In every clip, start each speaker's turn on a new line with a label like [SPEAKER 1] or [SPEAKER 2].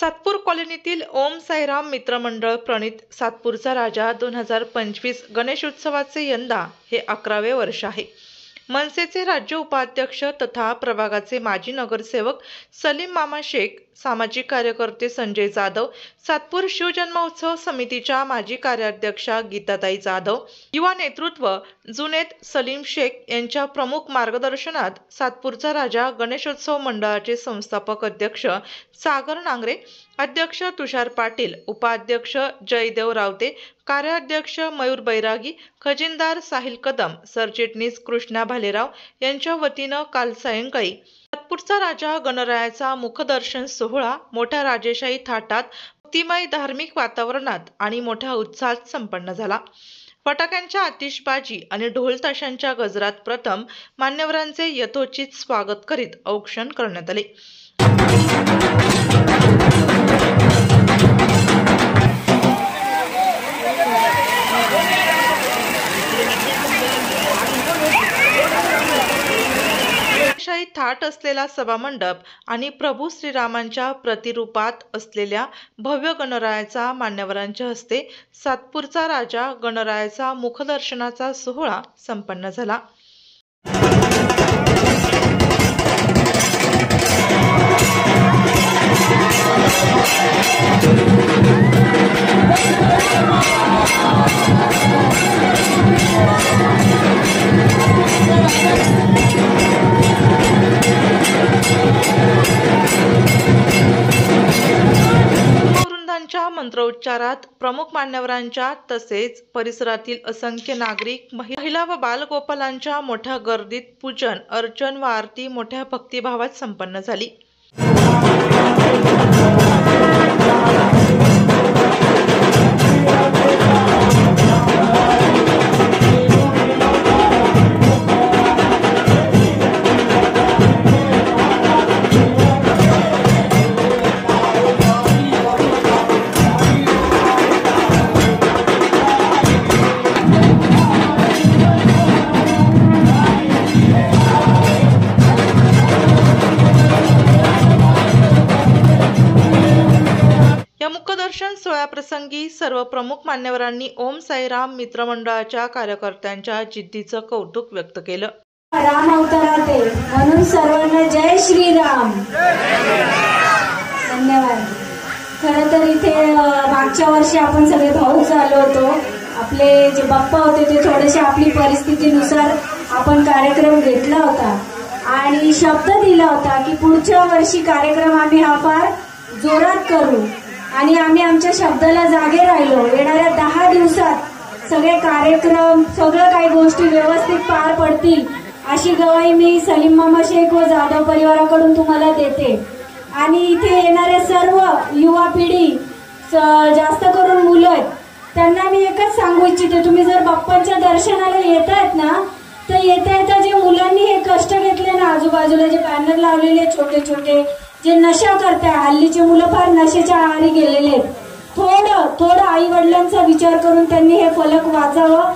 [SPEAKER 1] सातपूर कॉलनीतील ओम साईराम मित्रमंडळ प्रणित सातपूरचा राजा 2025 गणेशोत्सवाचे यंदा हे 11वे वर्ष आहे। मनसेचे राज्य उपाध्यक्ष तथा प्रभागाचे माजी नगरसेवक सलीम मामा शेख, सामाजिक कार्यकर्ते संजय जाधव, सातपूर शिवजन्मोत्सव समितीच्या माजी कार्याध्यक्षा गीताताई जाधव, युवा नेतृत्व जुनेद सलीम शेख यांच्या प्रमुख मार्गदर्शनात सातपूरचा राजा गणेशोत्सव मंडळाचे संस्थापक अध्यक्ष सागर नांगरे, अध्यक्ष तुषार पाटील, उपाध्यक्ष जयदेव रावते, कार्याध्यक्ष मयूर बैरागी, खजिनदार साहिल कदम, सरचिटणीस कृष्णा भालेराव यांच्या वतीनं काल सायंकाळी सातपूरचा राजा गणरायाचा मुखदर्शन सोहळा मोठ्या राजेशाही थाटात, भक्तिमय धार्मिक वातावरणात आणि मोठ्या उत्साहात संपन्न झाला। फटाक्यांच्या आतिषबाजी आणि ढोल ताशांच्या गजरात प्रथम मान्यवरांचे यथोचित स्वागत करीत औक्षण करण्यात आले। थाट असलेला सभामंडप आणि प्रभू श्रीरामांच्या प्रतिरूपात असलेल्या भव्य गणरायाचा मान्यवरांच्या हस्ते सातपूरचा राजा गणरायाचा मुखदर्शनाचा सोहळा संपन्न झाला। मंत्रोच्चारात प्रमुख मान्यवरांच्या तसेच परिसरातील असंख्य नागरिक, महिला व बालगोपालांच्या मोठ्या गर्दीत पूजन, अर्चन व आरती मोठ्या भक्तिभावात संपन्न झाली। मुखदर्शन सोहळ्याप्रसंगी सर्व प्रमुख मान्यवरांनी ओम साईराम मित्रमंडळाच्या कार्यकर्त्यांच्या जिद्दीचं कौतुक व्यक्त केलं।
[SPEAKER 2] राम अवतारात आहे म्हणून सर्वांना जय श्रीराम। धन्यवाद। खरं तर इथे मागच्या वर्षी आपण सगळे भाऊक झालो होतो। आपले जे बाप्पा होते ते थोडेसे आपली परिस्थितीनुसार आपण कार्यक्रम घेतला होता आणि शब्द दिला होता की पुढच्या वर्षी कार्यक्रम आम्ही हा फार जोरात करू आणि आम्ही आमच्या शब्दाला जागे राहिलो। येणाऱ्या 10 दिवसात सगळे कार्यक्रम, सगळं काही गोष्टी व्यवस्थित पार पडतील अशी ग्वाही मी सलीम मामा शेख व जाधव परिवाराकडून तुम्हाला देते। आणि इथे येणारे सर्व युवा पिढी, जास्त करून मुलं आहेत, त्यांना मी एकच सांगू इच्छिते, तुम्ही जर बाप्पांच्या दर्शनाला येत आहेत ना, तर येता येता जे मुलांनी हे कष्ट घेतले ना, आजूबाजूला जे बॅनर लावलेले छोटे छोटे, जे नशा करताय, हल्लीचे मुलं फार नशेच्या आहारी गेलेले आहेत, थोडं आई वडिलांचा विचार करून त्यांनी हे फलक वाचावं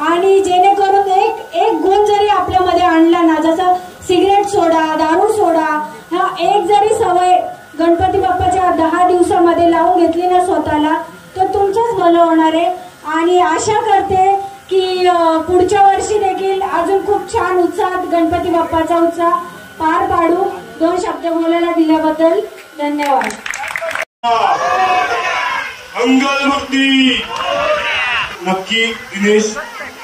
[SPEAKER 2] आणि जेणेकरून एक गुण जरी आपल्यामध्ये आणला ना, जसं सिगरेट सोडा, दारू सोडा, हा एक जरी सवय गणपती बाप्पाच्या 10 दिवसामध्ये लावून घेतली ना स्वतःला, तर तुमचंच भलं होणार आहे। आणि आशा करते की पुढच्या वर्षी देखील अजून खूप छान उत्साहात गणपती बाप्पाचा उत्साह पार पाडू। 2 शब्द बोलायला दिल्याबद्दल धन्यवाद।
[SPEAKER 3] मंगलमूर्ती। नक्की दिनेश,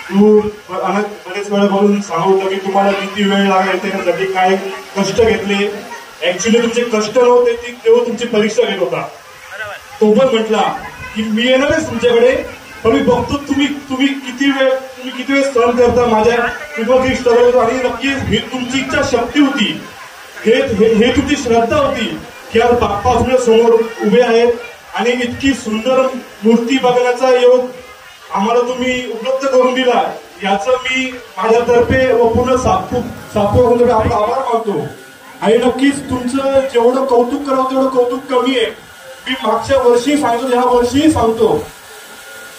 [SPEAKER 3] तू बरेच वेळा बोलून सांगतो की तुम्हाला किती वेळ लागेल, त्याच्यासाठी काय कष्ट घेतले। ऍक्च्युली तुमचे कष्ट नव्हते, तेव्हा तुमची परीक्षा घेत होता। तो पण म्हटला की मी येणारच तुमच्याकडे, पण मी बघतो तुम्ही किती वेळ सहन करता माझ्या स्ट्रगल। आणि नक्कीच ही तुमची इच्छा शक्ती होती, हे तुमची श्रद्धा होती की आज बाप्पा समोर उभे आहेत आणि इतकी सुंदर मूर्ती बघण्याचा योग आम्हाला तुम्ही उपलब्ध करून दिला। याचं मी माझ्यातर्फे व पूर्ण सातपूर आपला आभार मानतो। आणि नक्कीच तुमचं जेवढं कौतुक करावं तेवढं कौतुक कमी आहे। मी मागच्या वर्षी सांगतो, ह्या वर्षी सांगतो,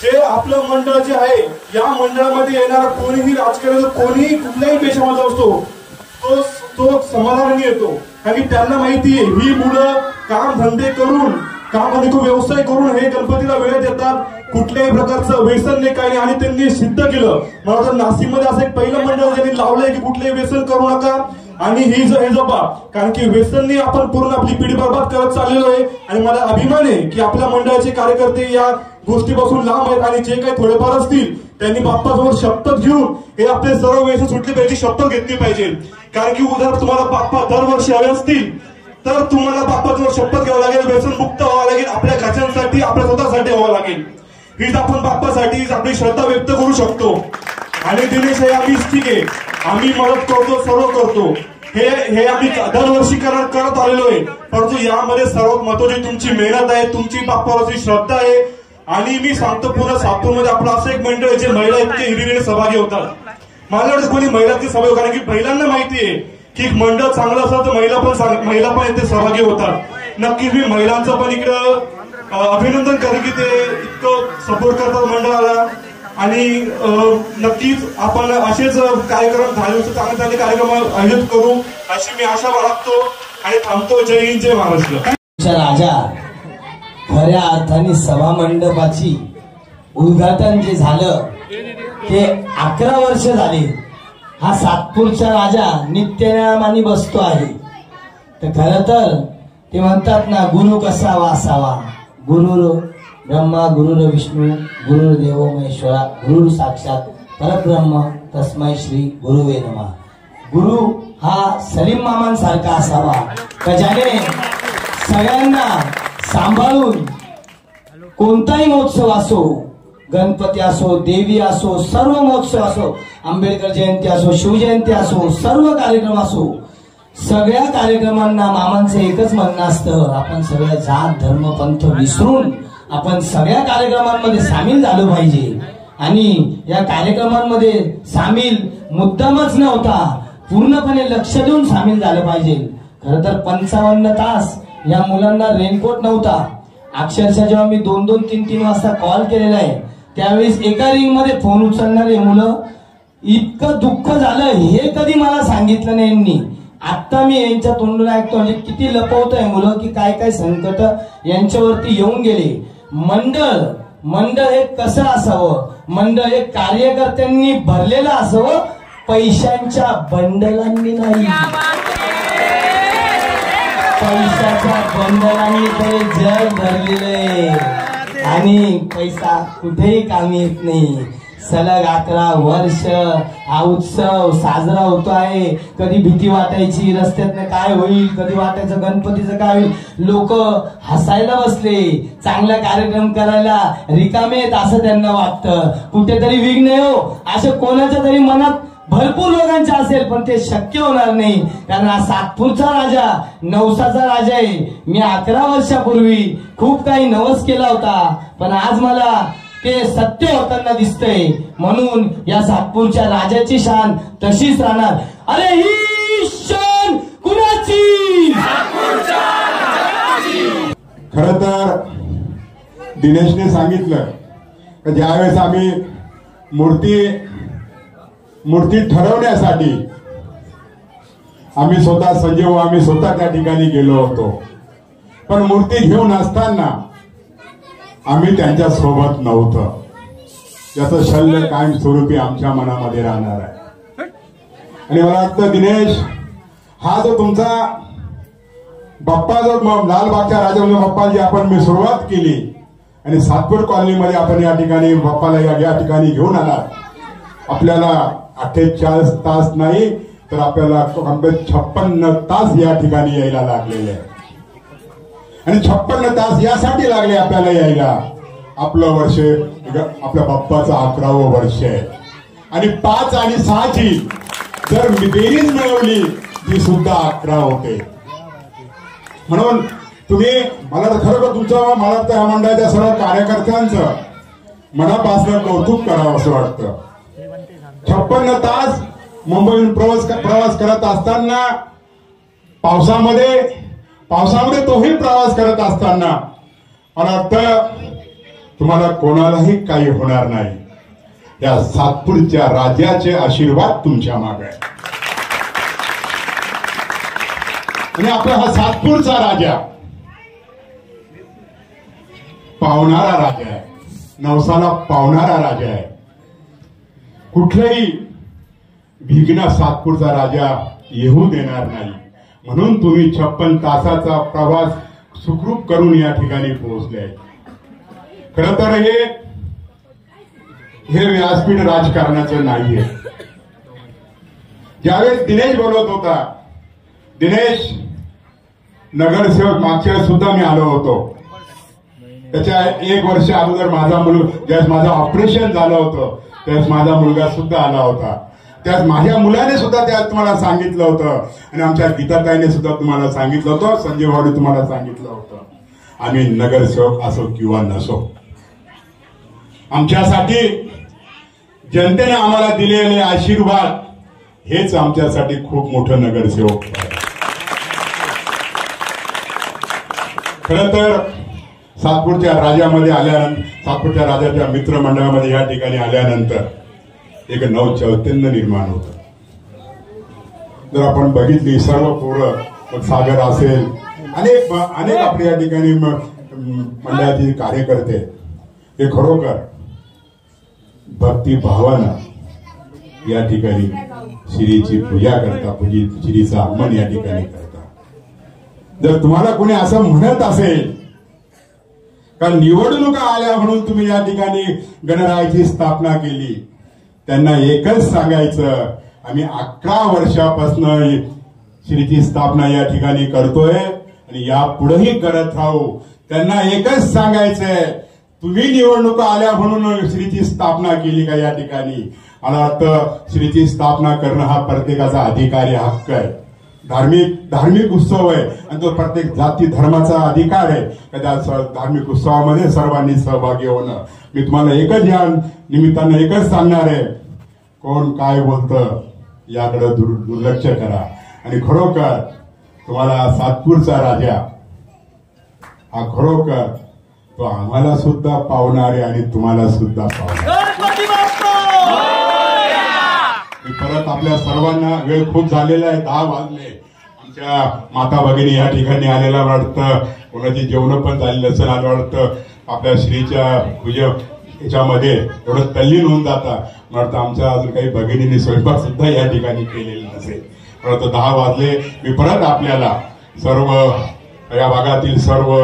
[SPEAKER 3] जे आपलं मंडळ जे आहे, या मंडळामध्ये येणारा कोणीही राजकारणी, कोणीही कुठल्याही पेशामध्ये असतो, तो समाधानी येतो. कारण की त्यांना माहितीये ही मुलं काम धंदे करून व्यवसाय करून हे गणपतीला वेळ देतात. कुठल्याही प्रकारचं व्यसन नाही काही, आणि त्यांनी सिद्ध केलं. मला वाटतं नाशिकमध्ये असं एक पहिलं मंडळ ज्यांनी लावलंय की कुठलंही व्यसन करू नका आणि हे जपा. कारण की व्यसननी आपण पूर्ण आपली पिढी बर्बाद करत चाललेलो आहे. आणि मला अभिमान आहे की आपल्या मंडळाचे कार्यकर्ते या गोष्टीपासून लांब आहेत आणि जे काही थोडेफार असतील त्यांनी बाप्पासमोर शपथ घेऊन हे आपले सर्व व्यसन सुटले पाहिजे, शपथ घेतली पाहिजे. कारण की उद्या तुम्हाला बाप्पा दरवर्षी हवे असतील तर तुम्हाला बाप्पासमोर शपथ घ्यावं लागेल, व्यसन मुक्त व्हावं लागेल, आपल्या घरच्यांसाठी आपल्या स्वतःसाठी व्हावं लागेल. हीच आपण बाप्पासाठी आपली श्रद्धा व्यक्त करू शकतो. आणि दिनेश हे आम्ही ठीक आहे, आम्ही मदत करतो, सर्व करतो, हे आम्ही दरवर्षी करत आलेलो आहे. परंतु यामध्ये सर्वात महत्वाची तुमची मेहनत आहे, तुमची बाप्पावरची श्रद्धा आहे. आणि मी सांगतो पूर्ण सातपूरमध्ये आपलं असं एक मंडळ आहे जे महिला इतके हिरिरीने सहभागी होतात. मला वाटतं कोणी महिलांचे सहभागी, कारण की महिलांना माहिती आहे की मंडळ चांगलं असतं तर महिला पण इथे सहभागी होतात. नक्कीच मी महिलांचं पण इकडं अभिनंदन करेन की ते इतकं सपोर्ट करतात मंडळाला. आणि नक्कीच आपण असेच कार्यक्रम चांगले कार्यक्रम आयोजित करू अशी मी आशा बाळगतो आणि थांबतो. जय हिंद, जय महाराष्ट्र.
[SPEAKER 4] राजा खऱ्या अर्थाने सभा मंडपाची उद्घाटन जे झालं ते 11 वर्ष झाले. हा सातपूरचा राजा नित्यनियमाने बसतो आहे. तर खरं तर ते म्हणतात ना, गुरु कसा वासावा, गुरु ब्रह्मा गुरुर विष्णू गुरुर्देव महेश्वरा गुरु साक्षात परब्रह्म तस्मै श्री गुरुवे नमः. गुरु हा सलीम मामांसारखा असावा का ज्याने सगळ्यांना सांभाळून कोणताही महोत्सव असो, गणपती असो, देवी असो, सर्व महोत्सव असो, आंबेडकर जयंती असो, शिवजयंती असो, सर्व कार्यक्रम असो, सगळ्या कार्यक्रमांना मामांचं एकच म्हणणं असतं, आपण सगळ्या जात धर्म पंथ विसरून आपण सगळ्या कार्यक्रमांमध्ये सामील झालो पाहिजे. आणि या कार्यक्रमांमध्ये सामील मुद्दामच नव्हता, पूर्णपणे लक्ष देऊन सामील झालं पाहिजे. खरं तर 55 तास या मुलांना रेनकोट नव्हता. अक्षरशः जेव्हा मी 2-2, 3-3 वाजता कॉल केलेला आहे त्यावेळेस एका रिंग मध्ये फोन उचलणारे मुलं, इतकं दुःख झालं हे कधी मला सांगितलं नाही यांनी. आता मी यांच्या तोंडून ऐकतो म्हणजे किती लपवत आहे मुलं की काय काय संकट यांच्यावरती येऊन गेले. मंडळ हे कसं असावं, मंडळ हे कार्यकर्त्यांनी भरलेलं असावं, पैशांच्या बंडलांनी नाही. पैशाच्या बंडलांनी तरी जग भरलेलं आहे आणि पैसा कुठेही कामी येत नाही. सलग 11 वर्ष हा उत्सव साजरा होतो आहे. कधी भीती वाटायची रस्त्यातनं काय होईल, कधी वाटायचं गणपतीचं काय होईल. लोक हसायला बसले, चांगला कार्यक्रम करायला रिकामे आहेत असं त्यांना वाटतं. कुठेतरी विघ्न हो असं कोणाच्या तरी मनात भरपूर लोकांचे असेल, पण ते शक्य होणार नाही. कारण हा सातपूरचा राजा नवसाचा राजा आहे. मी 11 वर्षापूर्वी खूप काही नवस केला होता, पण आज मला ते सत्य होताना दिसतंय. म्हणून या सातपूरच्या राजाची शान तशीच राहणार. अरे ही शान कुणाची?
[SPEAKER 5] खर तर दिनेशने सांगितलं की ज्यावेळेस आम्ही मूर्ती ठरवण्यासाठी आम्ही स्वतः त्या ठिकाणी गेलो होतो. पण मूर्ती घेऊन असताना आम्ही त्यांच्या सोबत नव्हतं. याचं शल्य कायमस्वरूपी आमच्या मनामध्ये राहणार आहे. आणि मला वाटतं दिनेश, हा जो तुमचा बाप्पा जो लालबागच्या राजा बाप्पा जी आपण मी सुरुवात केली आणि सातपूर कॉलनीमध्ये आपण या ठिकाणी बाप्पाला या ठिकाणी घेऊन आला. आपल्याला 48 तास नाही तर आपल्याला 56 तास या ठिकाणी यायला लागलेले आहे. आणि 56 तास यासाठी लागले आपल्याला यायला. आपलं वर्ष आपल्या बाप्पाचं 11वं वर्ष आहे. आणि 5 आणि 6ची जर बेरीज मिळवली ती सुद्धा 11 होते. म्हणून तुम्ही मला तर खरोखर तुमचं मला त्या मंडळाच्या सर्व कार्यकर्त्यांचं मनापासून कौतुक करावं असं वाटतं. 56 तास मुंबईहून प्रवास करत असताना पावसामध्ये तोही प्रवास करत असताना मला वाटतं तुम्हाला कोणालाही काही होणार नाही. या सातपूरच्या राजाचे आशीर्वाद तुमच्या मागे आहे. आणि आपला हा सातपूरचा राजा पावणारा राजा आहे, नवसाला पावणारा राजा आहे. कुठलंही विघ्न सातपूरचा राजा येऊ देणार नाही. म्हणून तुम्ही 56 तासाचा प्रवास सुखरूप करून या ठिकाणी पोहोचले. खर तर हे व्यासपीठ राजकारणाचं नाहीये. ज्यावेळेस दिनेश बोलत होता, दिनेश नगरसेवक मागच्या सुद्धा मी आलो होतो. त्याच्या 1 वर्ष अगोदर माझा मुलगा, ज्यावेळेस माझं ऑपरेशन झालं होतं त्यावेळेस माझा मुलगा सुद्धा आला होता. त्यावेळेस माझ्या मुलाने सुद्धा त्यात तुम्हाला सांगितलं होतं आणि आमच्या गीताताईने सुद्धा तुम्हाला सांगितलं होतं, संजय भाऊने तुम्हाला सांगितलं होतं, आम्ही नगरसेवक असो किंवा नसो, आमच्यासाठी जनतेने आम्हाला दिलेले आशीर्वाद हेच आमच्यासाठी खूप मोठं नगरसेवक. खरं तर सातपूरच्या राजामध्ये आल्यानंतर, सातपूरच्या राजाच्या मित्रमंडळामध्ये या ठिकाणी आल्यानंतर एक नवचैतन्य निर्माण होतं. जर आपण बघितली सर्व पोरं, मग सागर असेल, अनेक आपल्या या ठिकाणी मंडळाचे कार्यकर्ते हे खरोखर भक्तिभावानं या ठिकाणी श्रीची पूजा करता, श्रीचं आगमन या ठिकाणी करता. जर तुम्हाला कोणी असं म्हणत असेल का निवडणुका आल्या म्हणून तुम्ही या ठिकाणी गणरायाची स्थापना केली, त्यांना एकच सांगायचं, आम्ही 11 वर्षापासून श्रीची स्थापना या ठिकाणी करतोय आणि यापुढेही करत राहू. त्यांना एकच सांगायचंय, तुम्ही निवडणुका आल्या म्हणून श्रीची स्थापना केली का या ठिकाणी? मला वाटतं श्रीची स्थापना करणं हा प्रत्येकाचा अधिकारी हक्क आहे, धार्मिक उत्सव आहे आणि तो प्रत्येक जाती धर्माचा अधिकार आहे. त्या धार्मिक उत्सवामध्ये सर्वांनी सहभागी होणं. मी तुम्हाला एकच या निमित्तानं एकच सांगणार आहे, कोण काय बोलतं याकडे दुर्लक्ष करा आणि खरोखर तुम्हाला सातपूरचा राजा हा खरोखर तो आम्हाला सुद्धा पावणारे आणि तुम्हाला सुद्धा पावणार. परत आपल्या सर्वांना वेळ खूप झालेला आहे, 10 वाजले. आमच्या माता भगिनी या ठिकाणी आलेला वाटतं, कोणाची जेवण पण झाली नसेल आणि वाटतं आपल्या श्रीच्या पूजा याच्यामध्ये एवढं तल्लीन होऊन जाता. वाटतं आमच्या अजून काही भगिनींनी स्वयंपाक सुद्धा या ठिकाणी केलेला नसेल. परत 10 वाजले. मी परत आपल्याला सर्व या भागातील सर्व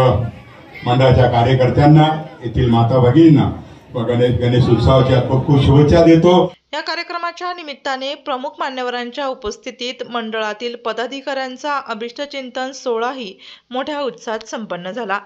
[SPEAKER 5] मंडळाच्या कार्यकर्त्यांना, येथील माता भगिनींना गणेश उत्सवाच्या खूप खूप शुभेच्छा देतो.
[SPEAKER 1] या कार्यक्रमाच्या निमित्ताने प्रमुख मान्यवरांच्या उपस्थितीत मंडळातील पदाधिकाऱ्यांचा अभिष्टचिंतन सोहळाही मोठ्या उत्साहात संपन्न झाला.